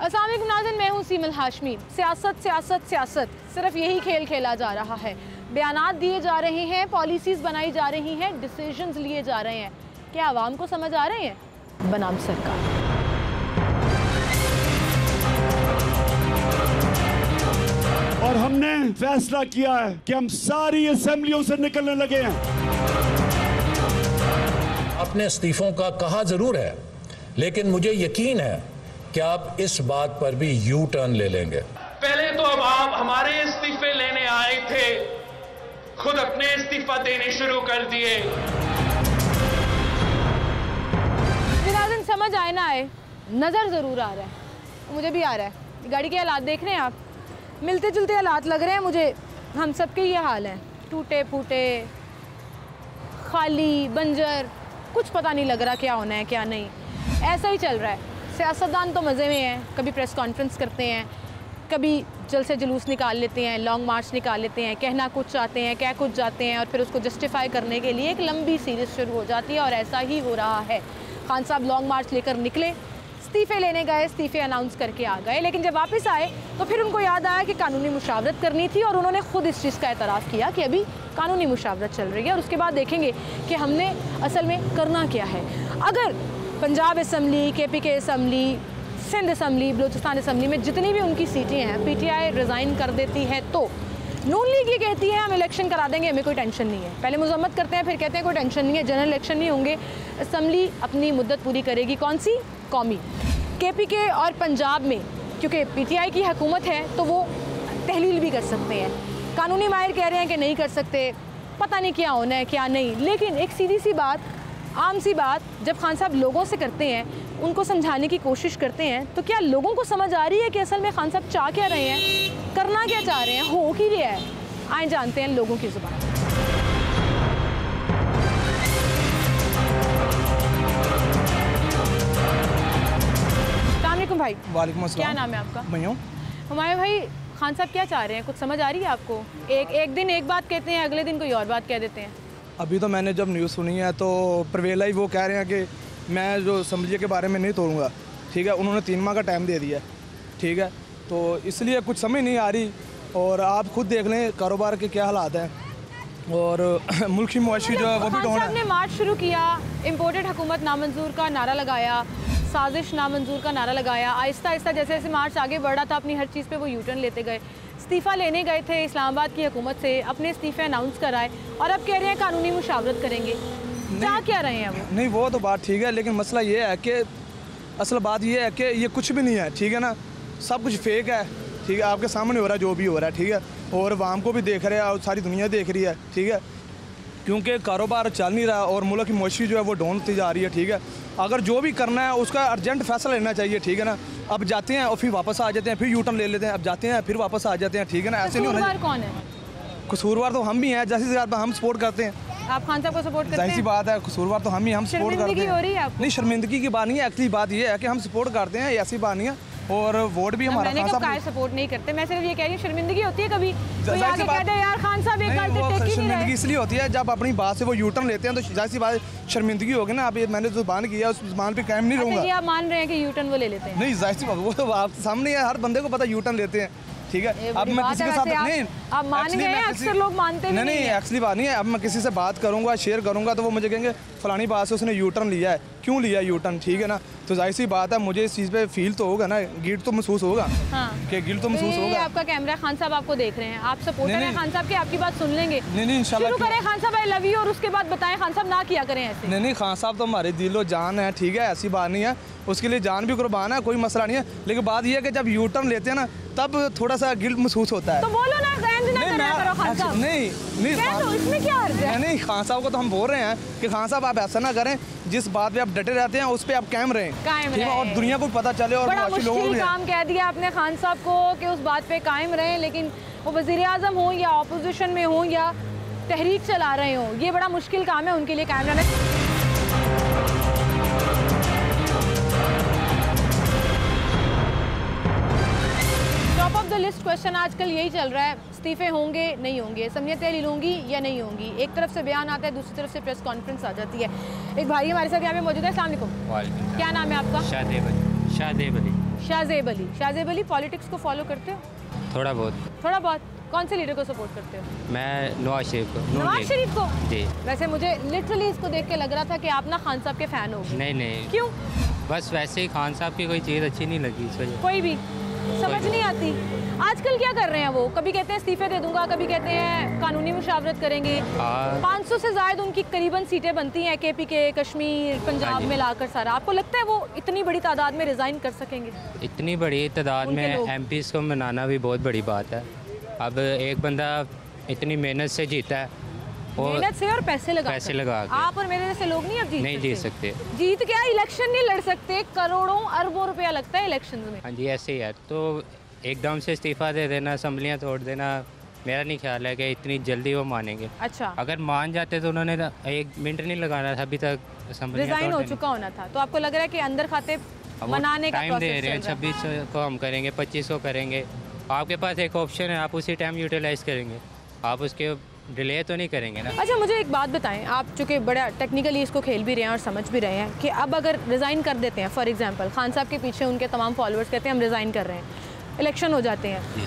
अस्सलाम वालेकुम नाज़रीन, मैं हूँ सीमल हाशमी। सियासत सियासत सियासत, सिर्फ यही खेल खेला जा रहा है। बयानात दिए जा रहे हैं, पॉलिसीज़ बनाई जा रही हैं, डिसीजंस लिए जा रहे हैं। क्या आवाम को समझ आ रहे हैं? बनाम सरकार। और हमने फैसला किया है कि हम सारी असेंबलियों से निकलने लगे हैं। अपने इस्तीफों का कहा जरूर है, लेकिन मुझे यकीन है कि आप इस बात पर भी यू टर्न ले लेंगे। पहले तो अब आप हमारे इस्तीफे लेने आए थे, खुद अपने इस्तीफा देने शुरू कर दिए। नाज़रीन, समझ आए ना आए, नज़र ज़रूर आ रहा है, मुझे भी आ रहा है। गाड़ी के हालात देख रहे हैं आप, मिलते जुलते हालात लग रहे हैं मुझे। हम सबके ये हाल हैं, टूटे फूटे, खाली, बंजर, कुछ पता नहीं लग रहा क्या होना है क्या नहीं। ऐसा ही चल रहा है। सियासतदान तो मज़े में हैं, कभी प्रेस कॉन्फ्रेंस करते हैं, कभी जलसे जुलूस निकाल लेते हैं, लॉन्ग मार्च निकाल लेते हैं, कहना कुछ चाहते हैं, कह कुछ जाते हैं, और फिर उसको जस्टिफाई करने के लिए एक लंबी सीरीज़ शुरू हो जाती है। और ऐसा ही हो रहा है। खान साहब लॉन्ग मार्च लेकर निकले, इस्तीफ़े लेने गए, इस्तीफ़े अनाउंस करके आ गए, लेकिन जब वापस आए तो फिर उनको याद आया कि कानूनी मुशावरत करनी थी, और उन्होंने खुद इस चीज़ का एतराफ़ किया कि अभी कानूनी मुशावरत चल रही है। और उसके बाद देखेंगे कि हमने असल में करना क्या है। अगर Punjab assembly, KPK assembly, Sindh assembly, Balochistan assembly में जितनी भी उनकी सीटें हैं PTI रिज़ाइन कर देती है, तो नून लीग ये कहती है हम इलेक्शन करा देंगे, हमें कोई टेंशन नहीं है। पहले मजम्मत करते हैं, फिर कहते हैं कोई टेंशन नहीं है, जनरल इलेक्शन नहीं होंगे, असम्बली अपनी मुद्दत पूरी करेगी। कौन सी? कौमी। KPK और पंजाब में क्योंकि PTI की हुकूमत है तो वो तहलील भी कर सकते हैं। कानूनी माहिर कह रहे हैं कि नहीं कर सकते, पता नहीं क्या होना है क्या नहीं। लेकिन एक सीधी सी बात, आम सी बात, जब खान साहब लोगों से करते हैं, उनको समझाने की कोशिश करते हैं, तो क्या लोगों को समझ आ रही है कि असल में खान साहब चाह क्या रहे हैं, करना क्या चाह रहे हैं, हो क्या रहा है? आए जानते हैं लोगों की ज़ुबान। अस्सलाम भाई। वालेकुम अस्सलाम। क्या नाम है आपका? मैं हूँ हमारे भाई। खान साहब क्या चाह रहे हैं, कुछ समझ आ रही है आपको? एक दिन एक बात कहते हैं, अगले दिन कोई और बात कह देते हैं। अभी तो मैंने जब न्यूज़ सुनी है तो परवेला ही वो कह रहे हैं कि मैं जो असम्बली के बारे में नहीं तोड़ूंगा, ठीक है। उन्होंने 3 माह का टाइम दे दिया है, ठीक है। तो इसलिए कुछ समझ नहीं आ रही। और आप खुद देख लें कारोबार के क्या हालात हैं, और मुल्क की मुआशी जो है वो भी डाउन है। खान साहब ने मार्च शुरू किया, इम्पोर्टेड हुकूमत नामंजूर का नारा लगाया, साजिश नामंजूर का नारा लगाया। आहिस्ता आहिस्ता जैसे जैसे मार्च आगे बढ़ रहा था, अपनी हर चीज़ पे वो यूटर्न लेते गए। इस्तीफ़ा लेने गए थे इस्लामाबाद की हुकूमत से, अपने इस्तीफ़े अनाउंस कराए, और अब कह रहे हैं कानूनी मुशावरत करेंगे। क्या रहे हैं वो? नहीं, वो तो बात ठीक है, लेकिन मसला ये है कि असल बात ये है कि ये कुछ भी नहीं है, ठीक है ना। सब कुछ फेक है, ठीक है। आपके सामने हो रहा है जो भी हो रहा है, ठीक है। और आवाम को भी देख रहे हैं और सारी दुनिया देख रही है, ठीक है। क्योंकि कारोबार चल नहीं रहा और मुल्क की मुआशी जो है वो डाउन होती जा रही है, ठीक है। अगर जो भी करना है उसका अर्जेंट फैसला लेना चाहिए, ठीक है ना। अब जाते हैं और फिर वापस आ जाते हैं, फिर यूटर्न ले लेते हैं, अब जाते हैं फिर वापस आ जाते हैं, ठीक है ना। ऐसे नहीं होना। कसूरवार कौन है? कसूरवार तो हम भी हैं, जैसी बात हम सपोर्ट करते हैं। आप खान साहब को सपोर्ट करते हैं? जाहिर सी बात है, कसूरवार तो हम ही, हम सपोर्ट करते हैं। हो रही है आपको? नहीं, शर्मिंदगी की बात नहीं है, एक्चुअली बात ये है कि हम सपोर्ट करते हैं, ऐसी बात नहीं है। और वोट भी हमारा मैंने कहा सपोर्ट नहीं करते, मैं सिर्फ ये कह रही हूँ शर्मिंदगी होती है कभी कोई आगे कहता है यार खान साहब एक करते टेक ही नहीं रहे। शर्मिंदगी इसलिए होती है जब अपनी बात से वो यूटर्न लेते हैं, तो जाहिर सी बात शर्मिंदगी होगी ना। अब ये मैंने जुबान किया, उस जुबान पे कायम नहीं रहूंगा। ये आप मान रहे हैं कि यूटर्न वो ले लेते हैं? नहीं, जाहिर सी बात, वो तो आप सामने है, हर बंदे को पता यूटर्न लेते हैं, ठीक है। अब मैं किसी के साथ नहीं, आप मान गए हैं, अक्सर लोग मानते भी नहीं, एक्चुअली बात नहीं है। अब मैं किसी से बात करूंगा, शेयर करूंगा, तो वो मुझे कहेंगे फलानी बात से उसने यूटर्न लिया है, क्यों लिया यूटर्न, ठीक है ना। तो जाहिर सी बात है, मुझे इस चीज़ पे फील तो होगा ना, गिल्ट तो महसूस होगा। हाँ। कि गिल्ट तो महसूस होगा। आपका कैमरा, खान साहब आपको देख रहे हैं, आप सपोर्टर हैं खान साहब की, आपकी बात सुन लेंगे। नहीं, इंशाल्लाह शुरू करें खान साहब आई लव यू, और उसके बाद बताएं खान साहब ना किया करें ऐसे। नहीं, खान साहब तो हमारे दिलो जान है, ठीक है, ऐसी बात नहीं है। उसके लिए जान भी कुर्बान है, कोई मसला नहीं है। लेकिन बात यह है कि जब यूटर्न लेते हैं ना, तब थोड़ा सा गिल्ट महसूस होता है। तो बोलो ना, इसमें क्या अर्ज है? नहीं, खान साहब को तो हम बोल रहे हैं कि खान साहब आप ऐसा ना करें, जिस बात पे आप डटे रहते हैं उस पे आप कायम रहें, और दुनिया को पता चले। और बड़ा मुश्किल काम कह दिया आपने खान साहब को कि उस बात पे कायम रहें, लेकिन वो वज़ीर आज़म हो या अपोजिशन में हो या तहरीक चला रहे हो, ये बड़ा मुश्किल काम है उनके लिए कायम रहना। Top of the list question आजकल यही चल रहा है, इस्तीफे होंगे नहीं होंगे, असम्बलियाँ तहलील होंगी या नहीं होंगी। एक तरफ से बयान आता है, दूसरी तरफ से प्रेस कॉन्फ्रेंस आ जाती है। एक भाई हमारे साथ यहाँ पे मौजूद है। अस्सलाम वालेकुम। क्या नाम है आपका? शाहदेव अली। शाहजेब अली। शाहजेब अली, पॉलिटिक्स को फॉलो करते हो? थोड़ा बहुत। थोड़ा बहुत। कौन से लीडर को सपोर्ट करते हो? मैं नवाज शरीफ को। नवाज शरीफ को? जी। वैसे मुझे लिटरली इसको देख के लग रहा था कि आप ना खान साहब के फ़ैन हो। नहीं नहीं, क्यों? बस वैसे ही खान साहब की कोई चीज़ अच्छी नहीं लगी इस वजह। कोई भी समझ नहीं आती। आजकल क्या कर रहे हैं वो? कभी कहते हैं इस्तीफे दे दूंगा, कभी कहते हैं कानूनी मुशावरत करेंगे। 500 से ज़ायद उनकी करीबन सीटें बनती हैं KPK, कश्मीर, पंजाब में लाकर सारा। आपको लगता है वो इतनी बड़ी तादाद में रिज़ाइन कर सकेंगे? इतनी बड़ी तादाद में MPs को मनाना भी बहुत बड़ी बात है। अब एक बंदा इतनी मेहनत से जीता है, मेहनत से और पैसे लगा के। आप और मेरे जैसे लोग नहीं अब जीत सकते। जीत क्या, इलेक्शन नहीं लड़ सकते। करोड़ों अरबों रुपया लगता है इलेक्शन में। हाँ जी, ऐसे ही है। तो एकदम से इस्तीफ़ा दे देना, असम्बलियाँ तोड़ देना, मेरा नहीं ख्याल है कि इतनी जल्दी वो मानेंगे। अच्छा, अगर मान जाते तो उन्होंने 1 मिनट नहीं लगाना था, अभी तक रिजाइन हो चुका होना था। तो आपको लग रहा है कि अंदर खाते मनाने का टाइम दे रहे हैं? 26 को हम करेंगे, 25 को करेंगे। आपके पास एक ऑप्शन है, आप उसी टाइम यूटिलाइज़ करेंगे, आप उसके डिले तो नहीं करेंगे ना। अच्छा, मुझे एक बात बताएं, आप चूँकि बड़ा टेक्निकली इसको खेल भी रहे हैं और समझ भी रहे हैं कि अब अगर रिज़ाइन कर देते हैं, फॉर एग्जांपल खान साहब के पीछे उनके तमाम फॉलोअर्स कहते हैं हम रिज़ाइन कर रहे हैं, इलेक्शन हो जाते हैं,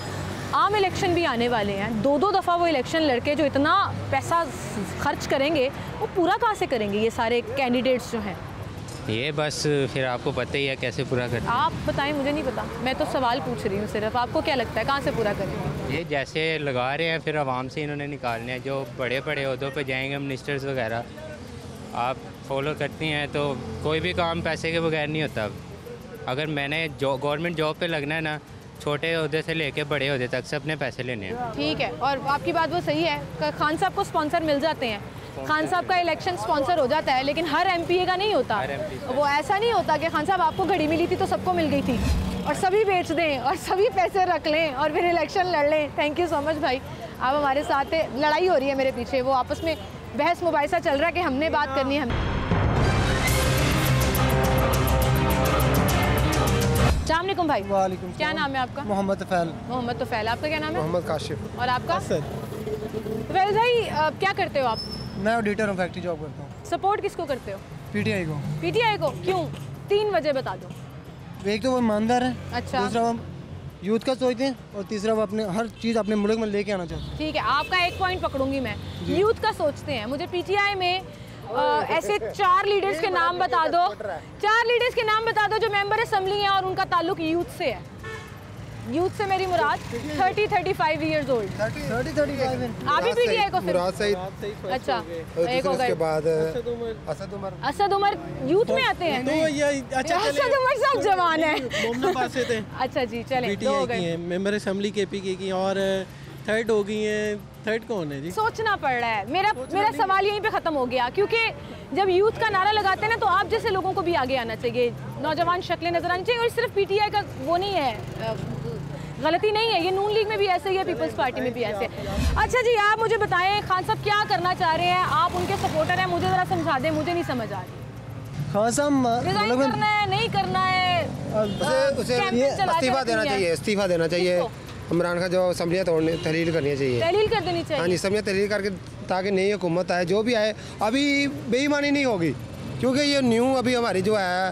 आम इलेक्शन भी आने वाले हैं, 2-2 दफ़ा वो इलेक्शन लड़के जो इतना पैसा खर्च करेंगे वो पूरा कहाँ से करेंगे ये सारे कैंडिडेट्स जो हैं? ये बस फिर आपको पता ही है कैसे पूरा करना। आप बताएं, मुझे नहीं पता, मैं तो सवाल पूछ रही हूँ सिर्फ। आपको क्या लगता है कहाँ से पूरा करेंगे? ये जैसे लगा रहे हैं फिर आवाम से इन्होंने निकालने हैं। जो बड़े बड़े ओहदों पे जाएंगे, मिनिस्टर्स वगैरह, आप फॉलो करती हैं तो कोई भी काम पैसे के बगैर नहीं होता। अगर मैंने गवर्नमेंट जॉब पे लगना है ना, छोटे ओहदे से लेके बड़े ओहदे तक सब ने पैसे लेने हैं। ठीक है, और आपकी बात वो सही है, खान साहब को स्पॉन्सर मिल जाते हैं, खान साहब का इलेक्शन स्पॉन्सर हो जाता है, लेकिन हर MPA का नहीं होता। वो ऐसा नहीं होता कि खान साहब आपको घड़ी मिली थी तो सबको मिल गई थी और सभी बेच दें और सभी पैसे रख लें और फिर इलेक्शन लड़ लें। थैंक यू सो मच भाई, आप हमारे साथ है। लड़ाई हो रही है मेरे पीछे, वो आपस में बहस मुबाहिसा चल रहा है कि हमने बात करनी है। अस्सलामुअलैकुम भाई। वालेकुम। क्या नाम है आपका? मोहम्मद तफैल। मोहम्मद तफैल। आपका क्या नाम है? मोहम्मद काशिफ। और आपका? तफैल भाई, क्या करते हो आप? मैं ऑडिटर हूँ, फैक्ट्री जॉब करता हूँ। सपोर्ट किसको करते हो? PTI को। PTI को क्यों? 3 वजह बता दो। एक तो वो ईमानदार है, अच्छा, दूसरा वो यूथ का सोचते हैं, और तीसरा वो अपने हर चीज़ अपने मुल्क में लेके आना चाहते हैं। ठीक है, आपका एक पॉइंट पकड़ूंगी मैं, यूथ का सोचते हैं। मुझे PTI में ऐसे 4 लीडर्स के नाम बता दो, 4 लीडर्स के नाम बता दो जो मेंबर असेंबली हैं और उनका ताल्लुक यूथ से है। यूथ से मेरी मुराद 30-35 ईयर्स ओल्ड। 30-35 आप भी PTI को? मुराद सईद। अच्छा, एक हो उसके गए। बाद असद उमर यूथ में आते हैं? तो ये अच्छा, असद उमर सब जवान है। मोमनाबाद से थे। अच्छा जी, चले। PTI की हैं, मेंबर असेंबली KPK की, और थर्ड हो गई हैं। थर्ड कौन है जी? सोचना पड़ रहा है। मेरा सवाल यहीं पे ख़त्म हो गया, क्योंकि जब यूथ का नारा लगाते हैं ना तो आप जैसे लोगों को भी आगे आना चाहिए, नौजवान शक्लें नजर आनी चाहिए। और सिर्फ PTI का वो नहीं है, गलती नहीं है, ये नून लीग में भी ऐसे ही है, पीपल्स पार्टी में भी ऐसे है। अच्छा जी, आप मुझे बताएं खान साहब क्या करना चाह रहे हैं? आप उनके सपोर्टर हैं, मुझे ज़रा समझा दें, मुझे नहीं समझ आ रही। खान साहब रिजाइन करना है, नहीं करना है? उसे इस्तीफा देना चाहिए, इस्तीफा देना चाहिए। इमरान खान जो असम्बलियाँ तोड़ने तहलील करनी चाहिए, तहलील कर देनी चाहिए। हाँ जी, असम्बलियाँ तहलील करके, ताकि नई हुकूमत आए, जो भी आए। अभी बेईमानी नहीं होगी, क्योंकि ये न्यू अभी हमारी जो है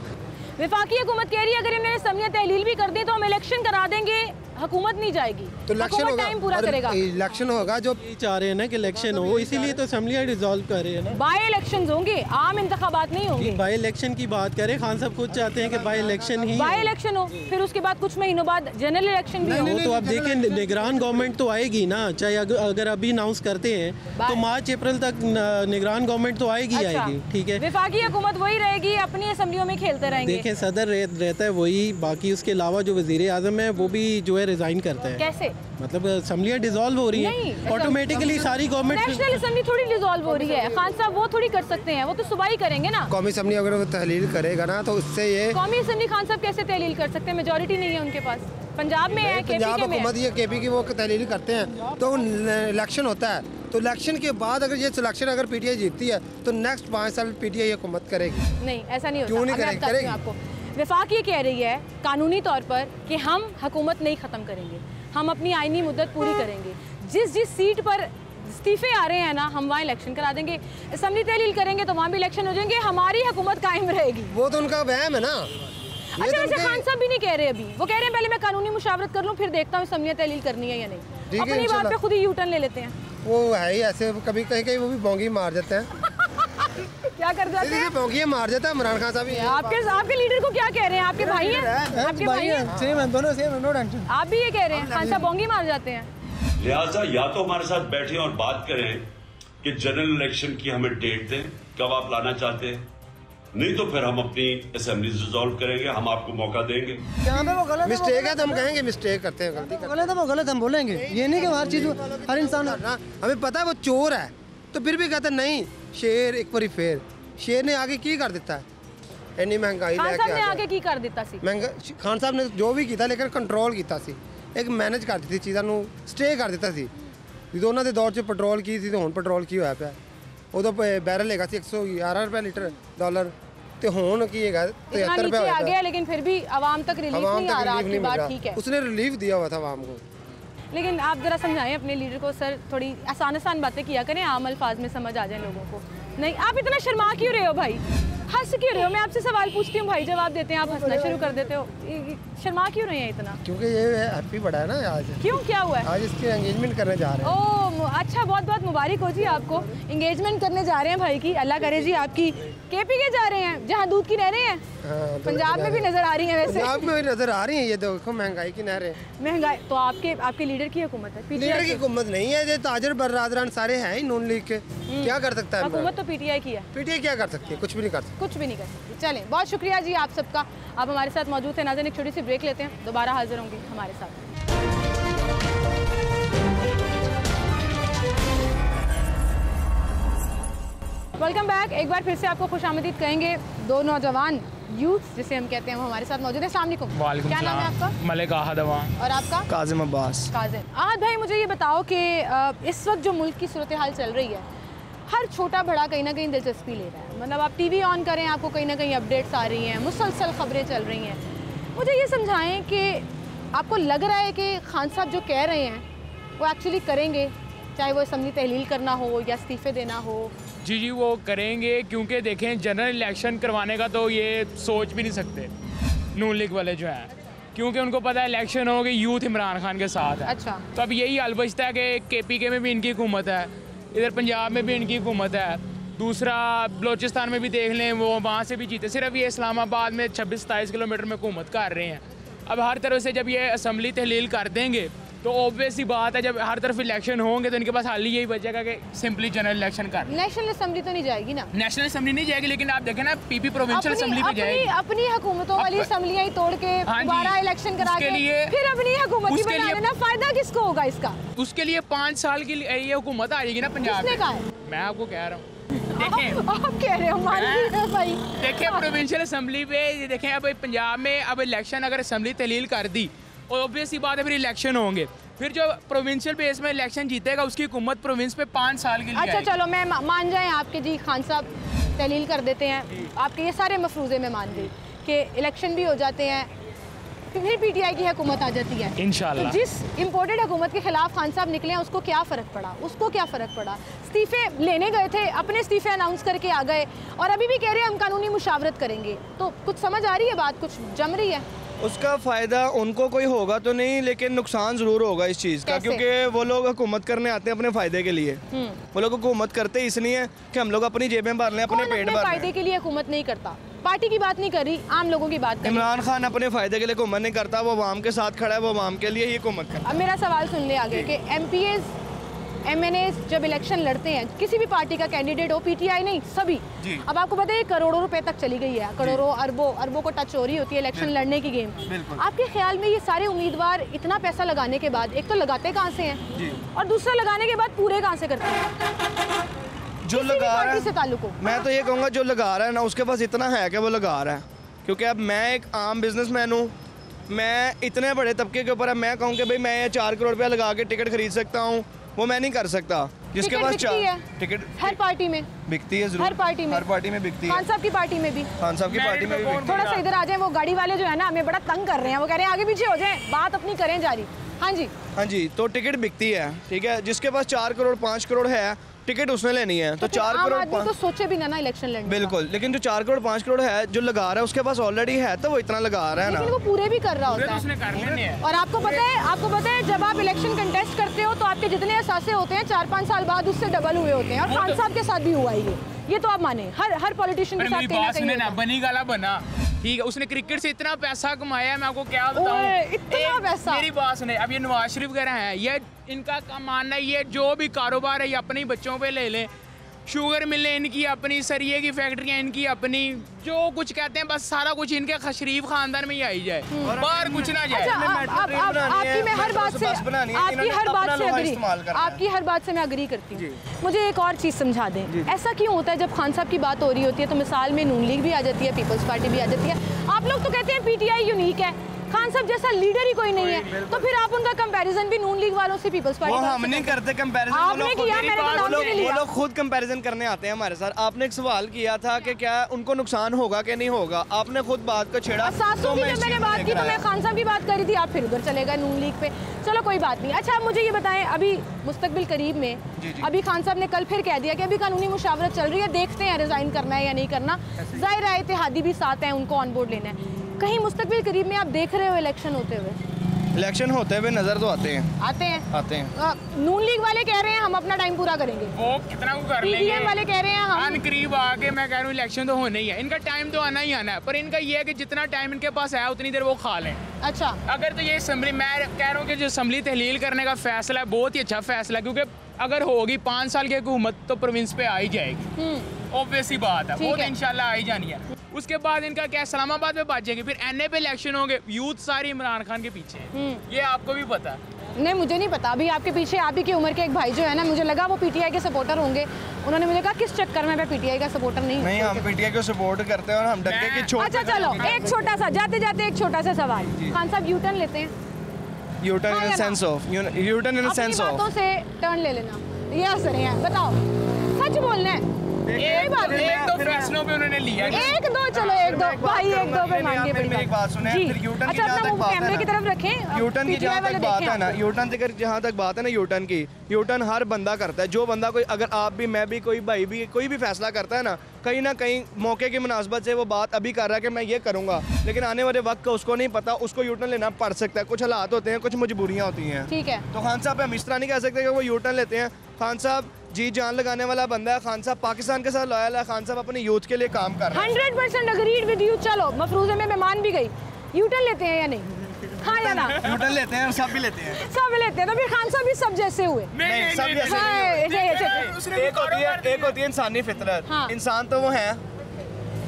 वफाकी हुकूमत कह रही है अगर इन्होंने असम्बलियाँ तहलील भी कर दी तो हम इलेक्शन करा देंगे, हुकूमत नहीं जाएगी, तो इलेक्शन होगा, टाइम पूरा करेगा। इलेक्शन होगा, जो चाह रहे हैं ना कि इलेक्शन हो, इसीलिए तो असम्बलियाँ डिसॉल्व कर रहे हैं ना। बाई इलेक्शन होंगे, आम इंतखाबात नहीं होंगे। बाई इलेक्शन की बात करें, खान साहब खुद चाहते हैं कि by election he by election हो, फिर उसके बाद कुछ महीनों बाद जनरल इलेक्शन भी हो। वो तो आप देखें, निगरान गवर्नमेंट तो आएगी ना, चाहे अगर अभी अनाउंस करते हैं तो मार्च अप्रैल तक निगरान गवर्नमेंट तो आएगी। ठीक है, वफाकी हुकूमत वही रहेगी, अपनी असम्बलियों में खेलते रहेंगे। देखें, सदर रहता है वही, बाकी उसके अलावा जो वजीर आजम है वो भी जो है रिजाइन करता है। कैसे? मतलब असम्बलियाँ डिसॉल्व हो रही हैं ऑटोमेटिकली, सारी गवर्नमेंट। नेशनल असेंबली थोड़ी डिसॉल्व हो रही है, खान साहब वो थोड़ी कर सकते हैं, वो तो सुबह ही करेंगे ना। कौमी असम्बली अगर वो तहलील करेगा ना तो उससे ये कौमी असेंबली खान साहब कैसे तहलील कर सकते हैं? मेजोरिटी नहीं है उनके पास, पंजाब में है, पंजाब हुकूमत ये KP की वो तहलील करते हैं, तो इलेक्शन होता है, तो इलेक्शन के बाद अगर ये सिलेक्शन अगर PTI जीतती है तो नेक्स्ट 5 साल PTI हुकूमत करेगी। नहीं, ऐसा नहीं होता। क्यों नहीं करेगी? आपको वफाक ये कह रही है कानूनी तौर पर कि हम हुकूमत नहीं ख़त्म करेंगे, हम अपनी आइनी मुद्दत पूरी करेंगे, जिस सीट पर इस्तीफे आ रहे हैं ना हम वहाँ इलेक्शन करा देंगे, असम्बली तहलील करेंगे तो वहाँ भी इलेक्शन हो जाएंगे, हमारी हुकूमत कायम रहेगी। वो तो उनका वहम है ना। अच्छा वैसे खान साहब भी नहीं कह रहे अभी, वो कह रहे हैं पहले मैं कानूनी मुशावरत कर लूँ फिर देखता हूँ असम्बलियाँ तहलील करनी है या नहीं। अपनी बात पे खुद ही यूटर्न ले लेते हैं। वो है ही ऐसे, कभी कहीं कहीं वो भी बोंगी मार जाते हैं। क्या कर जाते हैं? बोंगी मार जाता है इमरान खान साहब। आपके लीडर को क्या कह रहे हैं? आपके भाई हैं? आपके भाई हैं? सेम है, दोनों सेम है, नो टेंशन। आप भी ये कह रहे हैं खान साहब बोंगी मार जाते हैं? लिहाजा या तो हमारे साथ बैठे और बात करें कि जनरल इलेक्शन की हमें डेट दें, कब आप लाना चाहते हैं, नहीं तो फिर हम अपनी असेंबली रिजॉल्व करेंगे, हम आपको मौका देंगे। यहाँ पे वो गलत मिस्टेक है तो हम कहेंगे मिस्टेक करते हैं, गलती गलत है, वो गलत हम बोलेंगे। ये नहीं कि हर चीज़ हर इंसान, हमें पता है वो चोर है तो फिर भी कहते नहीं शेर एक बारी फेर। शेर ने आगे की कर देता है, इन्नी महंगाई खान साहब ने आगे की कर दिता सी। खान साहब ने जो भी किया लेकिन कंट्रोल किया सी, एक मैनेज कर ਦਿੱਤੀ ਚੀਜ਼ਾਂ ਨੂੰ ਸਟੇ ਕਰ ਦਿੱਤਾ ਸੀ। ਜਦੋਂ ਉਹਨਾਂ ਦੇ ਦੌਰ 'ਚ ਪੈਟਰੋਲ ਕੀ ਸੀ ਤੇ ਹੁਣ ਪੈਟਰੋਲ ਕੀ ਹੋਇਆ ਪਿਆ। ਉਦੋਂ ਬੈਰਲ ਹੈਗਾ ਸੀ 111 रुपये लीटर डॉलर ਤੇ ਹੁਣ ਕੀ ਹੈਗਾ 73 रुपये आ गया, लेकिन फिर भी आवाम तक रिलीफ नहीं आ रहा। आपकी बात ठीक है, उसने रिलीफ दिया हुआ था आवाम को। लेकिन आप जरा समझाएं अपने लीडर को सर, थोड़ी आसान बातें किया करें, आम अल्फाज में समझ आ जाए लोगों को। नहीं आप इतना शर्मा क्यों रहे हो भाई, हंस क्यों रहे हो? मैं आपसे सवाल पूछती हूँ, भाई जवाब देते हैं, आप हंसना शुरू कर देते हो। शर्मा क्यों रहे हैं इतना? क्योंकि ये हैप्पी बड़ा है ना आज। क्यों, क्या हुआ है? आज इसकी एंगेजमेंट करने जा रहे हैं। ओह अच्छा, बहुत बहुत मुबारक हो जी आपको, एंगेजमेंट करने जा रहे हैं भाई की। अल्लाह करे जी आपकी। KPK जा रहे हैं जहाँ दूध की नहरें हैं। पंजाब में भी नजर आ रही हैं वैसे। पंजाब में भी नजर आ रही हैं, ये देखो महंगाई की नहरें। महंगाई तो आपके लीडर की हुकूमत है? लीडर की हुकूमत नहीं है, ये ताजर बरदरान सारे हैं नून लीग के। क्या कर सकता है हुकूमत? तो PTI की है। PTI क्या कर सकती है? कुछ भी नहीं कर सकती। कुछ भी नहीं कर सकती। चलें, बहुत शुक्रिया जी आप सबका, आप हमारे साथ मौजूद थे। नाज़रीन एक छोटी सी ब्रेक लेते हैं, दोबारा हाजिर होंगे हमारे साथ। Welcome back. एक बार फिर से आपको खुशामदीद कहेंगे। दो नौजवान यूथ जिसे हम कहते हैं वो हमारे साथ मौजूद है। अस्सलाम वालेकुम। क्या नाम है आपका? मलिक आहद अवान। और आपका? काजिम अब्बास। काजिम। आहद भाई मुझे ये बताओ कि इस वक्त जो मुल्क की सूरत हाल चल रही है, हर छोटा बड़ा कहीं ना कहीं दिलचस्पी ले रहा है। मतलब आप TV ऑन करें, आपको कहीं ना कहीं अपडेट्स आ रही हैं, मुसलसल खबरें चल रही हैं। मुझे ये समझाएं कि आपको लग रहा है कि खान साहब जो कह रहे हैं वो एक्चुअली करेंगे, चाहे वो असम्बली तहलील करना हो या इस्तीफ़े देना हो? जी वो करेंगे, क्योंकि देखें जनरल इलेक्शन करवाने का तो ये सोच भी नहीं सकते नून लीग वाले जो हैं, क्योंकि उनको पता है इलेक्शन होगी यूथ इमरान खान के साथ है। अच्छा। तो अब यही हल बचता है कि KPK में भी इनकी हुकूमत है, इधर पंजाब में भी इनकी हुकूमत है, दूसरा बलोचिस्तान में भी देख लें, वो वहाँ से भी जीते। सिर्फ ये इस्लामाबाद में 26-27 किलोमीटर में हुकूमत कर रहे हैं। अब हर तरह से जब ये असम्बली तहलील कर देंगे तो ऑब्वियस ही बात है, जब हर तरफ इलेक्शन होंगे तो इनके पास हाल ही यही बचेगा कि सिंपली जनरल इलेक्शन कर। नेशनल असम्बली तो नहीं जाएगी ना? नेशनल असम्बली नहीं जाएगी, लेकिन आप देखें ना PP प्रोविंशियल असम्बली पे जाएगी। अपनी हुकूमतों वाली असम्बलियां ही तोड़ के दोबारा इलेक्शन करा के फिर अपनी हुकूमत ही बना लेना, फायदा किसको होगा इसका? उसके लिए 5 साल की ये हुकूमत आएगी ना पंजाब में। मैं आपको कह रहा हूँ, देखें आप कह रहे हो, मान रहे हो भाई। देखें प्रोविंशियल असम्बली पे देखें, अब पंजाब में अब इलेक्शन अगर असम्बली तहलील कर दी और ऑब्वियस ही बात है फिर इलेक्शन होंगे, फिर जो प्रोविंशियल बेस में इलेक्शन जीतेगा उसकी हुकूमत प्रोविंस पे 5 साल के लिए। अच्छा चलो मैं मान जाए आपके जी खान साहब तहलील कर देते हैं, आपके ये सारे मफरूज़े में मान गई कि इलेक्शन भी हो जाते हैं, फिर PTI की हुकूमत आ जाती है इंशाल्लाह। तो जिस इम्पोर्टेड हुकूमत के खिलाफ खान साहब निकले हैं उसको क्या फ़र्क पड़ा? उसको क्या फ़र्क पड़ा? इस्तीफ़े लेने गए थे, अपने इस्तीफ़े अनाउंस करके आ गए और अभी भी कह रहे हैं हम कानूनी मुशावरत करेंगे। तो कुछ समझ आ रही है बात, कुछ जम रही है? उसका फ़ायदा उनको कोई होगा तो नहीं, लेकिन नुकसान ज़रूर होगा इस चीज़ का, क्योंकि वो लोग हुकूमत करने आते हैं अपने फ़ायदे के लिए। वो लोग हुकूमत करते इसलिए कि हम लोग अपनी जेबें भर लें, अपने पेट भर लें। फ़ायदे के लिए हुकूमत नहीं करता, पार्टी की बात नहीं कर रही, आम लोगों की बात कर रही। इमरान खान अपने फ़ायदे के लिए हुकूमत नहीं करता, वो आवाम के साथ खड़ा है, वो आवाम के लिए ही हुकूमत करता है। अब मेरा सवाल सुन ले आगे कि MPs MNAs जब इलेक्शन लड़ते हैं, किसी भी पार्टी का कैंडिडेट हो, PTI नहीं सभी, अब आपको पता है करोड़ों रुपए तक चली गई है, करोड़ों अरबों को टच हो रही होती है इलेक्शन लड़ने की गेम। आपके ख्याल में ये सारे उम्मीदवार इतना पैसा लगाने के बाद एक तो लगाते कहाँ से हैं और दूसरा लगाने के बाद पूरे कहाँ से करते हैं? जो लगा रहा है ताल्लुक हो, मैं तो ये कहूँगा जो लगा रहा है ना उसके पास इतना है कि वो लगा रहा है, क्योंकि अब मैं एक आम बिजनेसमैन हूँ, मैं इतने बड़े तबके के ऊपर मैं कहूँ कि भाई मैं 4 करोड़ रुपया लगा के टिकट खरीद सकता हूँ, वो मैं नहीं कर सकता। जिसके पास टिकट हर पार्टी में बिकती है, हर पार्टी में बिकती है। खान साहब की पार्टी में भी, खान साहब की पार्टी में भी। थोड़ा सा इधर आ जाए, वो गाड़ी वाले जो है ना हमें बड़ा तंग कर रहे हैं, वो कह रहे हैं आगे पीछे हो जाए, बात अपनी करें जारी। हाँ जी तो टिकट बिकती है, ठीक है। जिसके पास 4 करोड़ 5 करोड़ है टिकट उसने लेनी है तो 4 करोड़ तो सोचे भी ना इलेक्शन लड़ने। बिल्कुल, लेकिन जो 4 करोड़ 5 करोड़ है जो लगा रहा है उसके पास ऑलरेडी है तो वो इतना लगा रहा है ना, लेकिन वो पूरे भी कर रहा होता है। और आपको पता है जब आप इलेक्शन कंटेस्ट करते हो तो आपके जितने असासे होते हैं 4-5 साल बाद उससे डबल हुए होते हैं, और खान साहब के साथ भी हुआ ही ये तो आप माने, हर पॉलिटिशियन के साथ कहीं ना बनी गाला बना। ठीक है, उसने क्रिकेट से इतना पैसा कमाया है, मैं आपको क्या बताऊं, इतना पैसा। मेरी बात सुने, अब ये नवाज शरीफ वगैरह हैं, ये इनका मानना है ये जो भी कारोबार है ये अपने ही बच्चों पे ले लें, शुगर मिलें इनकी अपनी, सरिये की फैक्ट्रियां इनकी अपनी, जो कुछ कहते हैं बस सारा कुछ इनके शरीफ खानदान में ही आई जाए, बाहर कुछ ना जाए। आपकी मैं हर बात से मैं अग्री करती हूँ। मुझे एक और चीज़ समझा दें, ऐसा क्यों होता है जब खान साहब की बात हो रही होती है तो मिसाल में नून लीग भी आ जाती है, पीपल्स पार्टी भी आ जाती है, आप लोग तो कहते हैं पीटीआई यूनिक है, खान साहब जैसा लीडर ही कोई नहीं है, तो फिर आप उनका कंपैरिजन भी नून लीग वालों से पीपल्स पार्टी वो हम नहीं करते कंपैरिजन, आपने किया, मैंने तो नाम नहीं लिया। वो लोग खुद कंपैरिजन करने आते हैं हमारे साथ। आपने एक सवाल किया था कि क्या उनको नुकसान होगा कि नहीं होगा, आपने खुद बात को छेड़ा। तो मैंने बात की तो मैं खान साहब की बात कर रही थी, आप फिर उधर चले गए नून लीग पे, चलो कोई बात नहीं। अच्छा, आप मुझे ये बताएं, अभी मुस्तकबिल करीब में अभी खान साहब ने कल फिर कह दिया कि अभी कानूनी मुशावरत चल रही है, देखते हैं रिजाइन करना है या नहीं करना, जाहिर है इत्तेहादी भी साथ हैं, उनको ऑन बोर्ड लेना है। कहीं मुस्तकबिल करीब में आप देख रहे हो इलेक्शन होते हुए? इलेक्शन होते हुए नजर तो आते हैं। नून लीग वाले कह रहे हैं हम अपना टाइम पूरा करेंगे, वो कितना कर लेंगे, पीडीएम वाले कह रहे हैं हम करीब आके, मैं कह रहा हूँ इलेक्शन तो होना ही है, इनका टाइम तो आना ही आना है, पर इनका ये है कि जितना टाइम इनके पास है उतनी देर वो खा लें। अच्छा, अगर तो ये असम्बली, मैं कह रहा हूँ कि जो असम्बली तहलील करने का फैसला है बहुत ही अच्छा फैसला है, क्योंकि अगर होगी 5 साल की हुकूमत तो प्रोविंस पे आ ही जाएगी, ऑब्वियस ही बात है, वो तो इंशाल्लाह आ ही जानी है। उसके बाद इनका क्या इस्लामाबाद में बात जाएगी, फिर एनए पे इलेक्शन होंगे, यूथ सारी इमरान खान के पीछे है, ये आपको भी पता है। नहीं, मुझे नहीं पता, अभी आपके पीछे आप ही की उम्र के एक भाई जो है ना, मुझे लगा वो पीटीआई के सपोर्टर होंगे, उन्होंने मुझे कहा किस चक्कर में मैं पीटीआई का सपोर्टर नहीं, हम पीटीआई को सपोर्ट करते हैं और हम डगे की छोड़। अच्छा चलो, एक छोटा सा जाते जाते एक छोटा सा सवाल, खान साहब यू टर्न लेते हैं? U turn in sense of, U turn in sense of, बातों से टर्न ले लेना, ये असर है, बताओ सच बोलना है। एक दो फैसलों पे उन्होंने लिया, एक दो चलो, एक दो भाई, एक दो पे मांगे बड़ी एक बात सुने, फिर यूटर्न की जहां तक बात है, कैमरे की तरफ रखें, यूटर्न की जहां तक बात है ना, यूटर्न की जहां तक बात है ना, यूटर्न की, यूटर्न हर बंदा करता है, जो बंदा कोई, अगर आप भी, मैं भी, कोई भाई भी, कोई भी फैसला करता है ना कहीं मौके की मुनासबत से वो बात अभी कर रहा है कि मैं ये करूंगा, लेकिन आने वाले वक्त का उसको नहीं पता, उसको यूटर्न लेना पड़ सकता है, कुछ हालात होते हैं, कुछ मजबूरियाँ होती हैं, ठीक है। तो खान साहब हम इस तरह नहीं कह सकते कि वो यूटर्न लेते हैं। खान साहब जी जान लगाने वाला बंदा है, खान साहब पाकिस्तान के साथ लॉयल है, खान साहब अपने यूथ के लिए काम कर रहे हैं। 100% अग्रीड विद यू। चलो, मफरूज़े में मैं मान भी गई, यूटर्न लेते हैं या नहीं? हाँ या ना? यूटर्न लेते हैं और सब भी लेते हैं, सब लेते हैं, तो फिर खान साहब भी सब जैसे हुए? नहीं, सब जैसे। एक होती है इंसानी फितरत, इंसान तो वो है,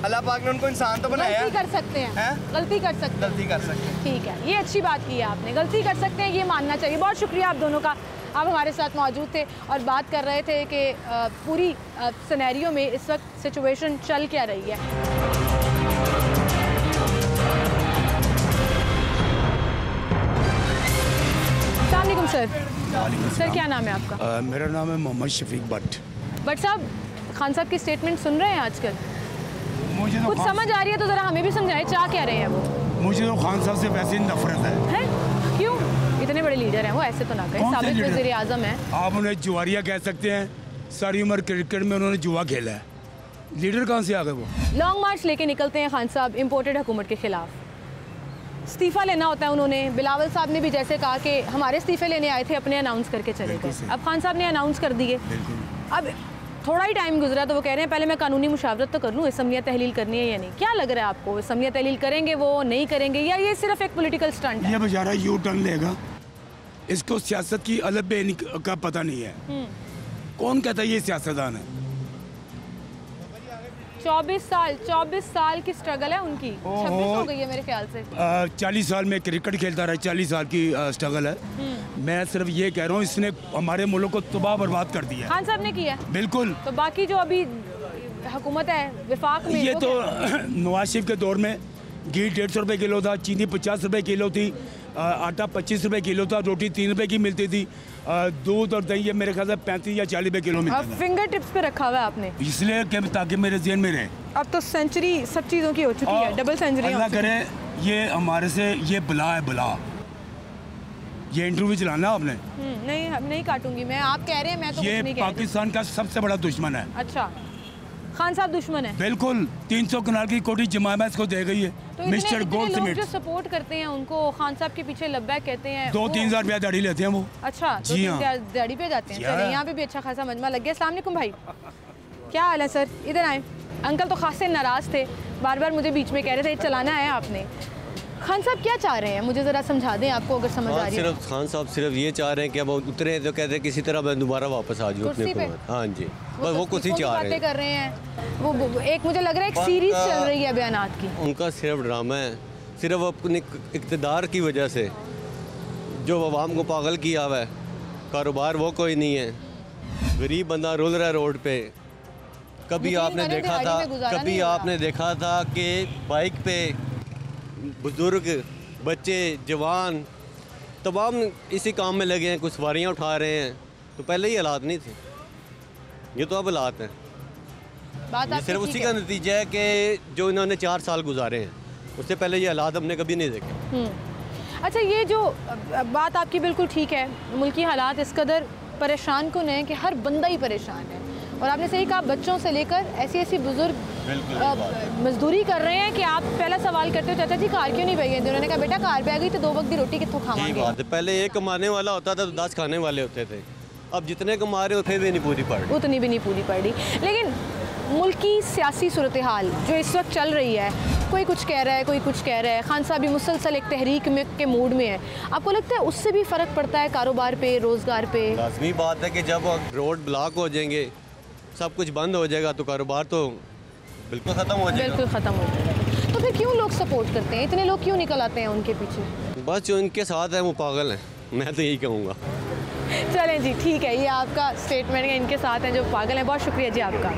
अल्लाह पाक ने उनको इंसान तो बनाया, गलती कर सकते हैं, गलती कर सकते हैं, ठीक है, ये अच्छी बात की है आपने, गलती कर सकते हैं, ये मानना चाहिए। बहुत शुक्रिया आप दोनों का, आप हमारे साथ मौजूद थे और बात कर रहे थे कि पूरी सिनेरियो में इस वक्त सिचुएशन चल क्या रही है। अस्सलाम वालेकुम सर, क्या नाम है आपका? मेरा नाम है मोहम्मद शफीक भट्ट साहब, खान साहब की स्टेटमेंट सुन रहे हैं आजकल? मुझे तो कुछ समझ आ रही है तो ज़रा हमें भी समझाएं, चाह क्या रहे हैं वो? मुझे तो खान साहब से वैसे ही नफरत है। क्यों? इतने बड़े लीडर हैं वो, ऐसे तो ना कहें, साबित वज़ीर आज़म है। आप उन्हें जुआरिया कह सकते हैं, सारी उम्र क्रिकेट में उन्होंने जुआ खेला है, लीडर कहाँ से आ गए वो? लॉन्ग मार्च लेके निकलते हैं खान साहब इम्पोर्टेड हुकूमत के खिलाफ, इस्तीफ़ा लेना होता है उन्होंने। बिलावल साहब ने भी जैसे कहा कि हमारे इस्तीफ़े लेने आए थे, अपने अनाउंस करके चले गए, अब खान साहब ने अनाउंस कर दिए, अब थोड़ा ही टाइम गुजरा तो वो कह रहे हैं पहले मैं कानूनी मुशावरत तो कर लूँ, असम्बलियाँ तहलील करनी है या नहीं। क्या लग रहा है आपको, असम्बलियाँ तहलील करेंगे वो, नहीं करेंगे, या ये सिर्फ एक पॉलिटिकल स्टंट है? ये बेचारा यू टर्न लेगा, इसको सियासत की अलग बे का पता नहीं है। कौन कहता है ये सियासतदान है? 24 साल की स्ट्रगल है उनकी, 26 हो गई है मेरे ख्याल से। 40 साल में क्रिकेट खेलता रहा, 40 साल की स्ट्रगल है। मैं सिर्फ ये कह रहा हूँ, इसने हमारे मुल्क को तबाह बर्बाद कर दिया। खान साहब ने किया बिल्कुल। तो बाकी जो अभी हुकूमत है विफाक में, ये तो नवाज शरीफ के दौर में घी 150 रुपये किलो था, चीनी 50 रुपये किलो थी, आटा 25 रुपये किलो था, रोटी 3 रुपये की मिलती थी, दूध और दही मेरे ख्याल से 35 या 40 रुपये किलो मिलता था। फिंगर टिप्स पे रखा हुआ है आपने, इसलिए कि ताकि मेरे जेहन में रहे। अब तो सेंचुरी सब चीज़ों की हो चुकी है, डबल सेंचुरी। अल्लाह करे ये हमारे से ये बला है, बला ये इंटरव्यू चलाना आपने? नहीं, हम नहीं काटूंगी मैं। आप कह रहे हैं, मैं तो ये कुछ नहीं कह रही। पाकिस्तान का सबसे बड़ा दुश्मन है। अच्छा, खान साहब दुश्मन है? बिल्कुल। 300 कनाल की कोठी जमायत इसको दे गई है। तो मिस्टर गोल्ड लोग स्मिथ जो सपोर्ट करते हैं उनको खान साहब के पीछे लब्बैक कहते हैं। 2-3 हज़ार रुपया दाढ़ी लेते हैं वो। अच्छा, जी हाँ, दाढ़ी पे जाते हैं। चलिए, यहाँ पे भी अच्छा खासा मजमा लग गया। अस्सलाम वालेकुम भाई, क्या हाल है सर? इधर आए। अंकल तो खासे नाराज़ थे, बार बार मुझे बीच में कह रहे थे चलाना है आपने। खान साहब क्या चाह रहे हैं, मुझे ज़रा समझा दें, आपको अगर समझ आ रही है। खान साहब सिर्फ ये चाह रहे हैं कि अब उतरे तो कहते हैं किसी तरह मैं दोबारा वापस आ जाऊँ अपने को। हाँ जी, बस वो कुछ ही चाह रहे हैं। कर रहे हैं वो एक, मुझे लग रहा है एक सीरीज चल रही है बयानात की। उनका सिर्फ ड्रामा है, सिर्फ अपने इक़्तिदार की वजह से जो आवाम को पागल किया हुआ है। कारोबार वो कोई नहीं है, गरीब बंदा रुल रहा है रोड पे। कभी आपने देखा था कि बाइक पे बुजुर्ग, बच्चे, जवान तमाम इसी काम में लगे हैं, कुछ सवारियाँ उठा रहे हैं। तो पहले ही हालात नहीं थे, ये तो अब हालात हैं। ये सिर्फ उसी का नतीजा है कि जो इन्होंने 4 साल गुजारे हैं, उससे पहले ये हालात हमने कभी नहीं देखे। अच्छा, ये जो बात आपकी बिल्कुल ठीक है, मुल्की हालात इस कदर परेशान कुन है कि हर बंदा ही परेशान है। और आपने सही कहा, बच्चों से लेकर ऐसी बुजुर्ग मजदूरी कर रहे हैं कि आप पहला सवाल करते हो चाचा जी कार क्यों नहीं भेजे? उन्होंने कहा बेटा कार पे आ गई तो 2 वक्त की रोटी कितों खावांगे। पहले एक कमाने वाला होता था तो 10 खाने वाले होते थे, अब जितने कमा रहे होते भी नहीं पूरी पड़ रही, उतनी भी नहीं पूरी पड़ रही। लेकिन मुल्क की सियासी सूरत हाल जो इस वक्त चल रही है, कोई कुछ कह रहा है, कोई कुछ कह रहा है। खान साहब भी मुसलसल एक तहरीक में के मूड में है। आपको लगता है उससे भी फ़र्क पड़ता है कारोबार पे, रोज़गार पे? लाजमी बात है कि जब रोड ब्लॉक हो जाएंगे, सब कुछ बंद हो जाएगा, तो कारोबार तो बिल्कुल ख़त्म हो जाएगा। बिल्कुल ख़त्म हो जाएगा। तो फिर क्यों लोग सपोर्ट करते हैं, इतने लोग क्यों निकल आते हैं उनके पीछे? बस जो इनके साथ है वो पागल हैं, मैं तो यही कहूँगा। चलें जी, ठीक है, ये आपका स्टेटमेंट है, इनके साथ हैं जो पागल हैं। बहुत शुक्रिया जी आपका।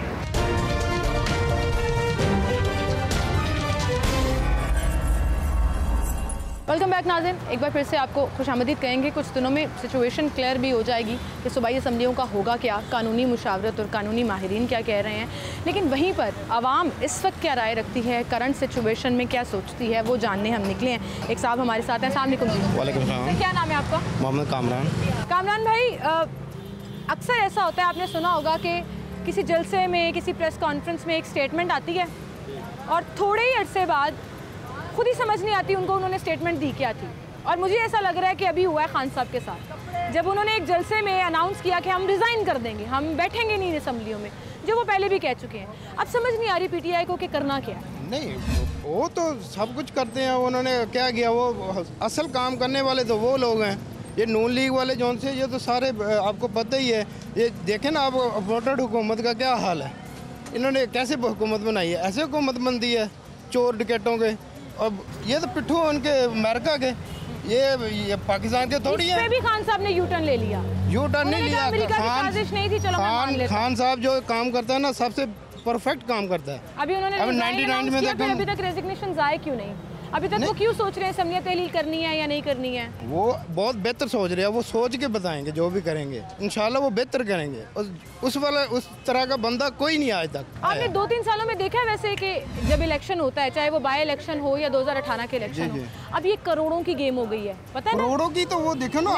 वेलकम बैक नाज़रीन, एक बार फिर से आपको खुशामदीद कहेंगे। कुछ दिनों में सिचुएशन क्लियर भी हो जाएगी कि सूबाई असम्बलियों का होगा क्या, कानूनी मुशावरत और कानूनी माहिरीन क्या कह रहे हैं। लेकिन वहीं पर आवाम इस वक्त क्या राय रखती है, करंट सिचुएशन में क्या सोचती है, वो जानने हम निकले हैं। एक साहब हमारे साथ हैं। अस्सलाम वालेकुम जी। वालेकुम सलाम। क्या नाम है आपका? मोहम्मद कामरान। कामरान भाई, अक्सर ऐसा होता है, आपने सुना होगा कि किसी जलसे में, किसी प्रेस कॉन्फ्रेंस में एक स्टेटमेंट आती है और थोड़े ही अरसे बाद खुद ही समझ नहीं आती उनको उन्होंने स्टेटमेंट दी क्या थी। और मुझे ऐसा लग रहा है कि अभी हुआ है खान साहब के साथ, जब उन्होंने एक जलसे में अनाउंस किया कि हम रिज़ाइन कर देंगे, हम बैठेंगे नहीं असम्बलियों में, जो वो पहले भी कह चुके हैं। अब समझ नहीं आ रही पीटीआई को कि करना क्या है। नहीं, वो तो सब कुछ करते हैं, उन्होंने क्या किया, वो असल काम करने वाले तो वो लोग हैं। ये नून लीग वाले जौन से, ये तो सारे आपको पता ही है। ये देखें ना आप, वोटर हुकूमत का क्या हाल है, इन्होंने कैसे हुकूमत बनाई है, ऐसे हुकूमत बनती है चोर डकैतों के। अब ये तो पिट्ठू उनके अमेरिका के, ये पाकिस्तान के थोड़ी है। भी खान साहब ने यू टर्न ले लिया। यू टर्न नहीं लिया, खान साहब जो काम करता है ना, सबसे परफेक्ट काम करता है। अभी उन्होंने 99 में अभी तक रेजिग्नेशन आए क्यों नहीं? अभी तक वो क्यों सोच रहे हैं असम्बलियाँ तहलील करनी है या नहीं करनी है? वो बहुत बेहतर सोच रहे हैं, वो सोच के बताएंगे जो भी करेंगे, इंशाल्लाह वो बेहतर करेंगे। उस तरह का बंदा कोई नहीं आज तक। आपने 2-3 सालों में देखा है वैसे कि जब इलेक्शन होता है, चाहे वो बाई इलेक्शन हो या 2018 के इलेक्शन हो, अब ये करोड़ों की गेम हो गई है, पता है ना? करोड़ों की तो वो देखो ना।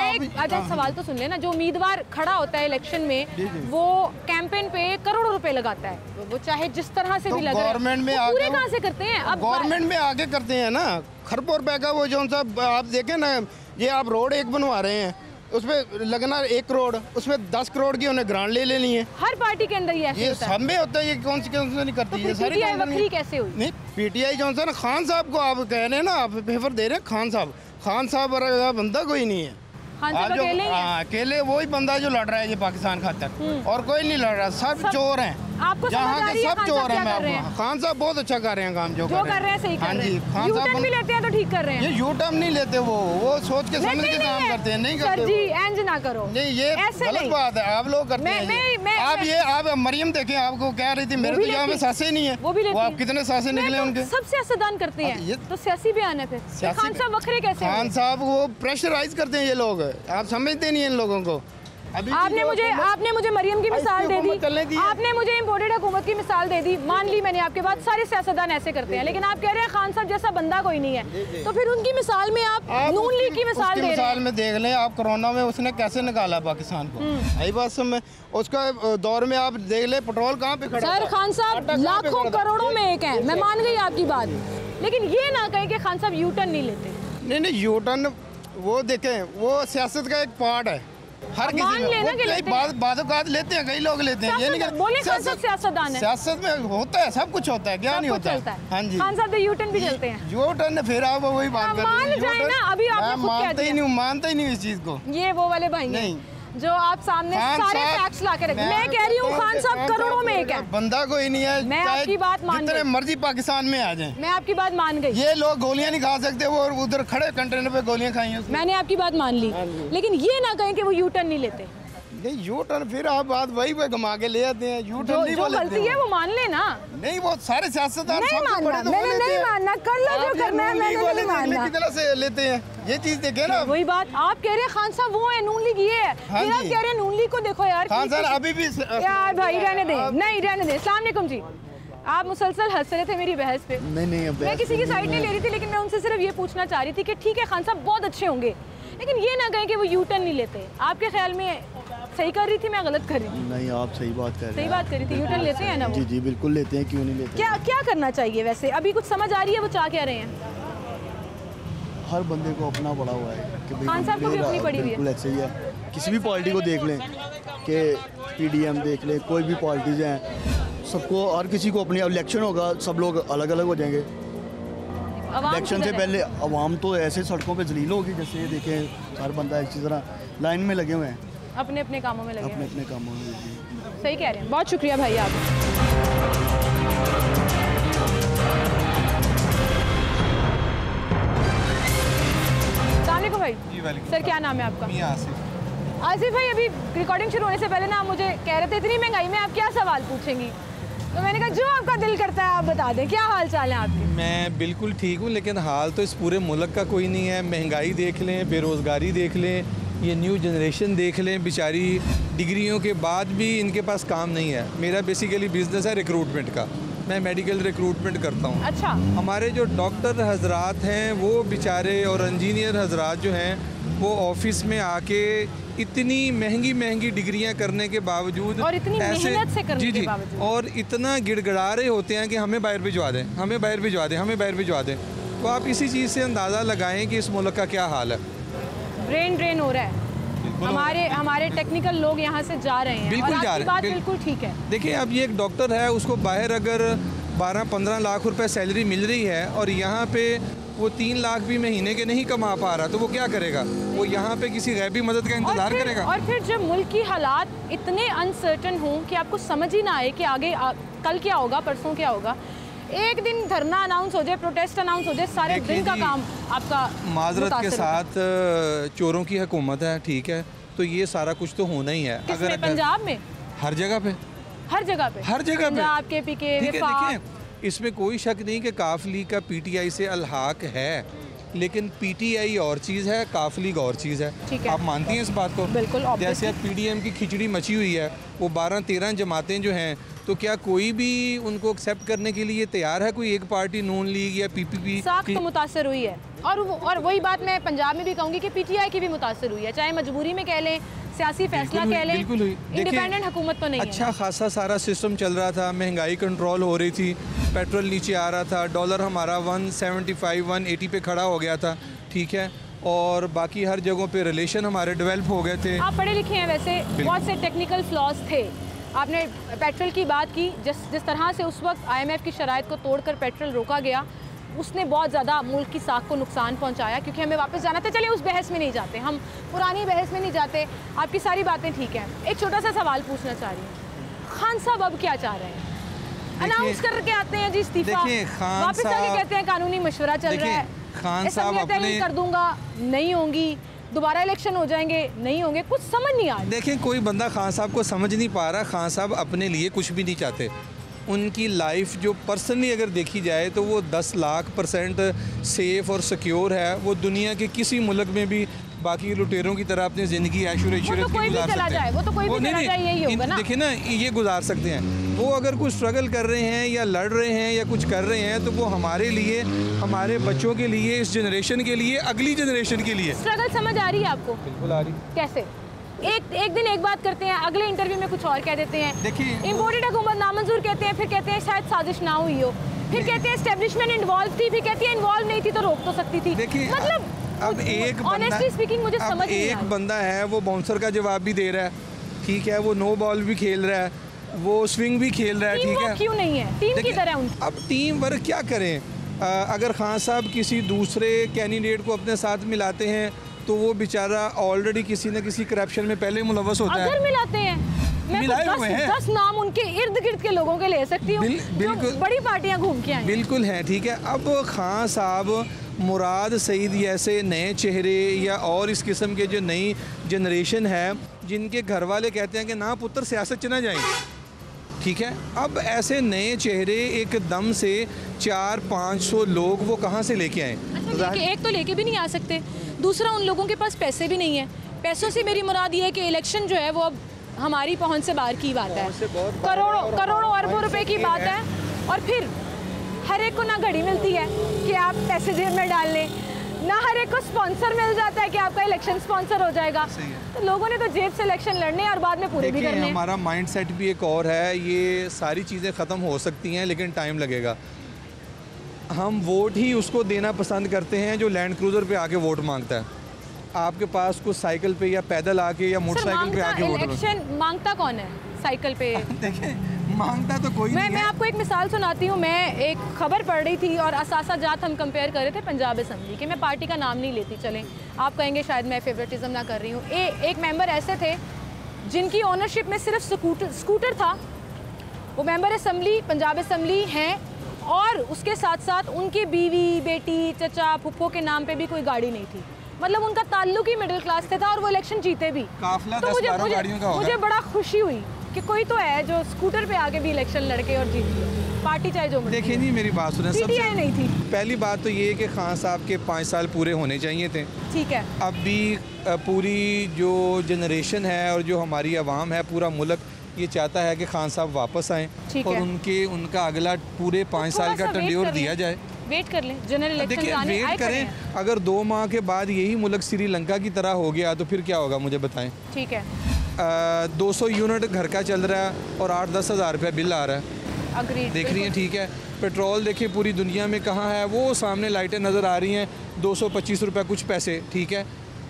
अच्छा, सवाल तो सुन लेना, जो उम्मीदवार खड़ा होता है इलेक्शन में, वो कैंपेन पे करोड़ों रुपए लगाता है, वो चाहे जिस तरह से भी लगे। गवर्नमेंट में पूरे कहाँ से करते हैं? अब गवर्नमेंट में आगे करते हैं ना, खरबों रुपए का वो जो सा आप देखें ना, ये आप रोड एक बनवा रहे हैं, उसमें लगना 1 करोड़, उसमें 10 करोड़ की उन्हें ग्रांट ले लेनी है। हर पार्टी के अंदर ये सब में होता है। ये कौन सी नहीं करती है? सारी वक्री कैसे हुई? नहीं, पीटीआई जो है ना, खान साहब को आप कह रहे हैं ना, आप फेवर दे रहे हैं खान साहब बंदा कोई नहीं है। अकेले वही बंदा जो लड़ रहा है ये पाकिस्तान खातर, और कोई नहीं लड़ रहा, सब चोर हैं। आपको यहाँ के सब चोर हैं। खान साहब बहुत अच्छा कर रहे हैं काम, जो कर रहे हैं सही कर रहे हैं। खान साहब भी लेते हैं तो ठीक कर रहे हैं। ये यू टर्न नहीं लेते, वो सोच के समझ के काम करते हैं। नहीं करते जी, एंज ना करो। नहीं, ये गलत बात है, आप लोग करते हैं। आप मरियम देखें, आपको कह रही थी मेरे तो यहाँ में सासे नहीं है, वो आप कितने सासे निकले उनके। सब सियासतदान करते हैं तो सियासी बयान है। फिर खान साहब वखरे कैसे? खान साहब वो प्रेशराइज करते हैं ये लोग, आप समझते नहीं इन लोगों को। आपने मुझे मरियम की मिसाल दे दी, आपने मुझे इम्पोर्टेड हुकूमत की मिसाल दे दी, मान ली मैंने आपके बाद। सारे सियासतदान ऐसे करते हैं, लेकिन आप कह रहे हैं खान साहब जैसा बंदा कोई नहीं है, तो फिर उनकी मिसाल में आप नून लीग की मिसाल दे रहे हैं। मिसाल में देख लें आप, कोरोना में उसने कैसे निकाला पाकिस्तान को, यही बात समझ। उसका दौर में आप देख ले पेट्रोल कहाँ पे खड़ा। सर खान साहब लाखों करोड़ों में एक है, मैं मान गई आपकी बात, लेकिन ये ना कहें कि खान साहब यू टर्न नहीं लेते। नहीं यू टर्न वो देखें, वो सियासत का एक पार्ट है। हर किसी बात लेते हैं, कई लोग लेते हैं, ये नहीं बोले सियासतदान है। सियासत में होता है, सब कुछ होता है, क्या नहीं होता है। हाँ जी, खान साहब यू टर्न भी चलते हैं। यू टर्न फिर आप वही बात कर रहे हैं, मानते ही नहीं इस चीज को। ये वो वाले भाई नहीं जो आप सामने सारे फैक्ट्स ला के रखे। मैं कह रही हूँ खान साहब करोड़ों में एक है, बंदा कोई नहीं है। मैं आपकी बात मान जितने मर्जी पाकिस्तान में आ जाएं, मैं आपकी बात मान गई। ये लोग गोलियां नहीं खा सकते, वो उधर खड़े कंटेनर पे गोलियां खाई हैं। मैंने आपकी बात मान ली, लेकिन ये ना कहें कि वो यू टर्न नहीं लेते। नहीं यू टर्न फिर आप बात वही पे घुमा के ले आते हैं। यू टर्न नहीं बोलते, गलती है वो मान लेना। नहीं वो सारे सियासतदान नहीं मानना, कर लो जो करना है, मैंने नहीं मानना। कितना से लेते हैं ये चीज, देखे ना। वही बात आप कह रहे हैं खान साहब वो है, नून लीग ये है, फिर आप कह रहे हैं नून लीग को देखो यार। खान साहब अभी भी यार भाई रहने दे, नहीं रहने दे। अस्सलाम वालेकुम जी, आप मुसलसल हंस रहे थे मेरी बहस पे। नहीं मैं किसी की साइड नहीं ले रही थी, लेकिन मैं उनसे सिर्फ ये पूछना चाह रही थी कि ठीक है खान साहब बहुत अच्छे होंगे, लेकिन ये ना कहें कि वो यू टर्न नहीं लेते। आपके ख्याल में सही कर रही थी, मैं गलत कर रही थी? नहीं आप सही बात कर रहे हैं। सही बात कर रही थी, यू टर्न लेते हैं ना वो? जी जी बिल्कुल लेते हैं, क्यों नहीं लेते। क्या करना चाहिए वैसे? अभी कुछ समझ आ रही है वो चाह क्या रहे हैं? हर बंदे को अपना पड़ा हुआ है कि खान साहब को भी अपनी पड़ी हुई है। बिल्कुल ऐसे ही है, किसी भी पार्टी को देख लें, कि पीडीएम देख लें, कोई भी पार्टीज हैं, सबको हर किसी को अपनी इलेक्शन होगा, सब लोग अलग अलग हो जाएंगे। इलेक्शन से पहले अवाम तो ऐसे सड़कों पे जलील होगी, जैसे ये देखें हर बंदा इसी तरह लाइन में लगे हुए हैं, अपने अपने कामों में लगे, अपने कामों में। सही कह रहे हैं, बहुत शुक्रिया भाई आप। भाई सर क्या नाम है आपका? आसिफ भाई, अभी रिकॉर्डिंग शुरू होने से पहले ना मुझे कह रहे थे इतनी महंगाई में आप क्या सवाल पूछेंगी, तो मैंने कहा जो आपका दिल करता है आप बता दें। क्या हाल चाल है आपके? मैं बिल्कुल ठीक हूँ, लेकिन हाल तो इस पूरे मुल्क का कोई नहीं है। महंगाई देख लें, बेरोज़गारी देख लें, ये न्यू जनरेशन देख लें, बेचारी डिग्रियों के बाद भी इनके पास काम नहीं है। मेरा बेसिकली बिजनेस है रिक्रूटमेंट का, मैं मेडिकल रिक्रूटमेंट करता हूँ। अच्छा। हमारे जो डॉक्टर हजरात हैं वो बेचारे, और इंजीनियर हजरात जो हैं वो ऑफिस में आके इतनी महंगी डिग्रियां करने के बावजूद, और इतनी मेहनत से करने के बावजूद, और इतना गिड़गिड़ा रहे होते हैं कि हमें बाहर भिजवा दें, हमें बाहर भिजवा दें, हमें बाहर भिजवा दें। तो आप इसी चीज़ से अंदाज़ा लगाएं कि इस मुल्क का क्या हाल है। ब्रेन ड्रेन हो रहा है, हमारे टेक्निकल लोग यहाँ से जा रहे हैं। बिल्कुल जा रहे हैं, बात बिल्कुल ठीक है। देखिए अब ये एक डॉक्टर है, उसको बाहर अगर 12-15 लाख रुपए सैलरी मिल रही है और यहाँ पे वो 3 लाख भी महीने के नहीं कमा पा रहा, तो वो क्या करेगा? वो यहाँ पे किसी गैबी मदद का इंतजार करेगा। और फिर जब मुल्क की हालात इतने अनसर्टन हों कि आपको समझ ही ना आए कि आगे कल क्या होगा, परसों क्या होगा, एक दिन धरना अनाउंस हो जाए, प्रोटेस्ट अनाउंस हो जाए, सारे दिन का काम आपका माजरत के साथ चोरों की हुकूमत है, ठीक है, तो ये सारा कुछ तो होना ही है। अगर पंजाब में हर जगह पे पंजाब के पीके देखिए, इसमें कोई शक नहीं कि काफ लीग का पीटीआई से अलहाक है, लेकिन पीटीआई और चीज़ है, काफ लीग और चीज़ है। आप मानती हैं इस बात को? बिल्कुल। जैसे अब पीडीएम की खिचड़ी मची हुई है, वो 12-13 जमातें जो हैं, तो क्या कोई भी उनको एक्सेप्ट करने के लिए तैयार है? कोई एक पार्टी नून लीग या पीपीपी साख तो मुतासर हुई है, और वही बात मैं पंजाब में भी कहूँगी कि पीटीआई की भी मुतासर हुई है, चाहे मजबूरी में कह लें, सियासी फैसला कह लें, इंडिपेंडेंट हुकूमत तो नहीं है। अच्छा खासा सारा सिस्टम चल रहा था, महंगाई कंट्रोल हो रही थी, पेट्रोल नीचे आ रहा था, डॉलर हमारा 175-180 पे खड़ा हो गया था, ठीक है, और बाकी हर जगहों पे रिलेशन हमारे डेवलप हो गए थे। आप पढ़े लिखे हैं वैसे, बहुत से टेक्निकल फ्लॉज थे। आपने पेट्रोल की बात की, जिस तरह से उस वक्त IMF की शराइत को तोड़कर पेट्रोल रोका गया, उसने बहुत ज़्यादा मुल्क की साख को नुकसान पहुंचाया, क्योंकि हमें वापस जाना था। चलिए उस बहस में नहीं जाते, हम पुरानी बहस में नहीं जाते, आपकी सारी बातें ठीक हैं। एक छोटा सा सवाल पूछना चाह रही हूँ, खान साहब अब क्या चाह रहे हैं? अनाउंस करके आते हैं जी इस्तीफा, वापस आके कहते हैं कानूनी मशवरा चल रहा है, खान साहब अपने कर दूंगा, नहीं होंगी, दोबारा इलेक्शन हो जाएंगे, नहीं होंगे, कुछ समझ नहीं आ रहा। देखें, कोई बंदा खान साहब को समझ नहीं पा रहा। खान साहब अपने लिए कुछ भी नहीं चाहते। उनकी लाइफ जो पर्सनली अगर देखी जाए तो वो 10 लाख% सेफ़ और सिक्योर है। वो दुनिया के किसी मुल्क में भी बाकी लुटेरों की तरह अपनी ज़िंदगी ऐशो-इशरत की गुजार सकते हैं। वो तो कोई भी चला जाए, यही होगा ना। देखिए ना, ये गुजार सकते हैं। वो अगर कुछ स्ट्रगल कर रहे हैं या लड़ रहे हैं या कुछ कर रहे हैं, तो वो हमारे लिए, हमारे बच्चों के लिए, इस जनरेशन के लिए, अगली जनरेशन के लिए। स्ट्रगल समझ आ रही है आपको? बिल्कुल आ रही। कैसे? एक दिन एक बात करते हैं, अगले इंटरव्यू में कुछ और कह देते हैं। देखिए, इम्पोर्टेड हुकूमत नामंजूर कहते हैं, फिर कहते हैं शायद साजिश ना हुई हो, फिर कहते हैं एस्टेब्लिशमेंट इन्वॉल्व थी, फिर कहती है इन्वॉल्व नहीं थी तो रोक तो सकती थी। मतलब अब एक ऑनेस्टली स्पीकिंग मुझे समझ नहीं एक बंदा है, वो बाउंसर का जवाब भी दे रहा है, ठीक है, वो नो बॉल भी खेल रहा है, वो स्विंग भी खेल रहा है, ठीक है। क्यों नहीं है टीम की तरह? अब टीम वर्क क्या करें? अगर खान साहब किसी दूसरे कैंडिडेट को अपने साथ मिलाते हैं तो वो बेचारा ऑलरेडी किसी न किसी करप्शन में पहले मुलव्वस होता है। अगर मिलाते हैं, मैं तो 10 नाम उनके इर्द गिर्द के लोगों के ले सकती हूँ, बिल्कुल बड़ी पार्टियां घूम के आई। बिल्कुल है, ठीक है। अब खान साहब, मुराद सईद जैसे नए चेहरे या और इस किस्म के जो नई जनरेशन है, जिनके घर वाले कहते हैं कि ना पुत्र सियासत च ना जाएं, ठीक है। अब ऐसे नए चेहरे एकदम से 400-500 लोग वो कहाँ से लेके आए? अच्छा, एक तो लेके भी नहीं आ सकते, दूसरा उन लोगों के पास पैसे भी नहीं है। पैसों से मेरी मुराद ये है कि इलेक्शन जो है वो अब हमारी पहुंच से बाहर की बात है, करोड़ों अरबों रुपए की बात है, और फिर हर एक को ना घड़ी मिलती है कि आप पैसे जेब में डाल लें, ना हर एक को स्पॉन्सर मिल जाता है कि आपका इलेक्शन स्पॉन्सर हो जाएगा। तो लोगों ने तो जेब से इलेक्शन लड़ने और बाद में पूरे भी करने। हमारा माइंड सेट भी एक और है, ये सारी चीज़ें ख़त्म हो सकती हैं लेकिन टाइम लगेगा। हम वोट ही उसको देना पसंद करते हैं जो लैंड क्रूज़र पे आके वोट मांगता है। आपके पास कुछ साइकिल पे या पैदल आके या मोटरसाइकिल पे आके वोट इलेक्शन मांगता कौन है साइकिल पे? देखिए, मांगता तो कोई नहीं है। मैं आपको एक मिसाल सुनाती हूँ। मैं एक खबर पढ़ रही थी और असासा जात हम कंपेयर कर रहे थे पंजाब असेंबली के। मैं पार्टी का नाम नहीं लेती, चलें, आप कहेंगे शायद मैं फेवरेटिज्म ना कर रही हूँ। एक मेंबर ऐसे थे जिनकी ओनरशिप में सिर्फ स्कूटर था, वो मेंबर असेंबली पंजाब असेंबली हैं, और उसके साथ साथ उनकी बीवी, बेटी, चचा, फुप्पो के नाम पे भी कोई गाड़ी नहीं थी। मतलब उनका ताल्लुक ही मिडिल क्लास से था और वो इलेक्शन जीते भी। तो मुझे बड़ा खुशी हुई कि कोई तो है जो स्कूटर पे आके भी इलेक्शन लड़के और जीत गया। पार्टी चाहे जो देखिए, नहीं मेरी बात सुने, सबसे नहीं थी। पहली बात तो ये है कि खान साहब के 5 साल पूरे होने चाहिए थे, ठीक है। अब भी पूरी जो जनरेशन है और जो हमारी आवाम है, पूरा मुल्क ये चाहता है कि खान साहब वापस आएँ और उनका अगला पूरे 5 साल का टेन्योर दिया जाए। वेट कर लें, जनरल इलेक्शन आने वेट करें। अगर 2 माह के बाद यही मुल्क श्रीलंका की तरह हो गया तो फिर क्या होगा, मुझे बताएं। ठीक है। 200 यूनिट घर का चल रहा है और 8-10 हज़ार रुपया बिल आ रहा है, देख रही हैं, ठीक है। पेट्रोल देखिए पूरी दुनिया में कहाँ है, वो सामने लाइटें नज़र आ रही हैं, 225 रुपये कुछ पैसे, ठीक है।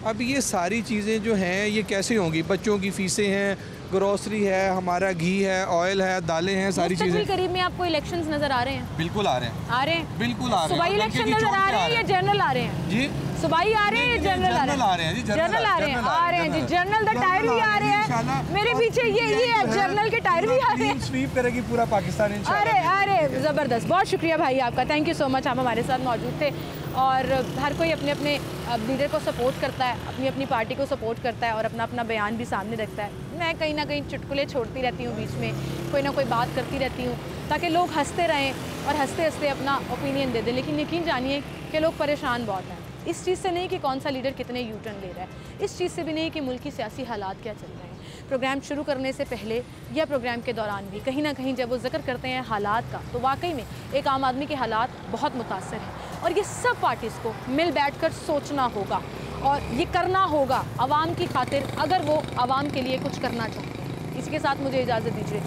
अब ये सारी चीज़ें जो हैं ये कैसे होंगी? बच्चों की फ़ीसें हैं, ग्रोसरी है, हमारा घी है, ऑयल है, दालें हैं, सारी चीज़ें। करीब में आपको इलेक्शंस नज़र आ रहे हैं? बिल्कुल आ रहे हैं, आ रहे हैं, बिल्कुल आ रहे हैं। सुबाई इलेक्शन नज़र आ रहे हैं या जनरल आ रहे हैं? जी, सुबाई आ रहे हैं या जनरल आ रहे हैं? जनरल आ रहे हैं जी। जनरल द टायर भी आ रहे हैं, मेरे पीछे ये है, जनरल के टायर भी आ रहे हैं। स्वीप करेगी पूरा पाकिस्तान इंशाल्लाह। अरे ज़बरदस्त, बहुत शुक्रिया भाई आपका, थैंक यू सो मच। आप हमारे साथ मौजूद थे और हर कोई अपने अपने लीडर को सपोर्ट करता है, अपनी अपनी पार्टी को सपोर्ट करता है और अपना अपना बयान भी सामने रखता है। मैं कहीं ना कहीं चुटकुले छोड़ती रहती हूँ बीच में, कोई ना कोई बात करती रहती हूँ ताकि लोग हंसते रहें और हंसते हंसते अपना ओपिनियन दे दें। लेकिन यकीन जानिए कि लोग परेशान बहुत हैं, इस चीज़ से नहीं कि कौन सा लीडर कितने यू टर्न ले रहा है, इस चीज़ से भी नहीं कि मुल्क की सियासी हालात क्या चल रहे हैं। प्रोग्राम शुरू करने से पहले या प्रोग्राम के दौरान भी कहीं ना कहीं जब वो जिक्र करते हैं हालात का, तो वाकई में एक आम आदमी के हालात बहुत मुतासर हैं और ये सब पार्टीज़ को मिल बैठकर सोचना होगा और ये करना होगा आवाम की खातिर, अगर वो आवाम के लिए कुछ करना चाहते हैं। इसके साथ मुझे इजाज़त दीजिए।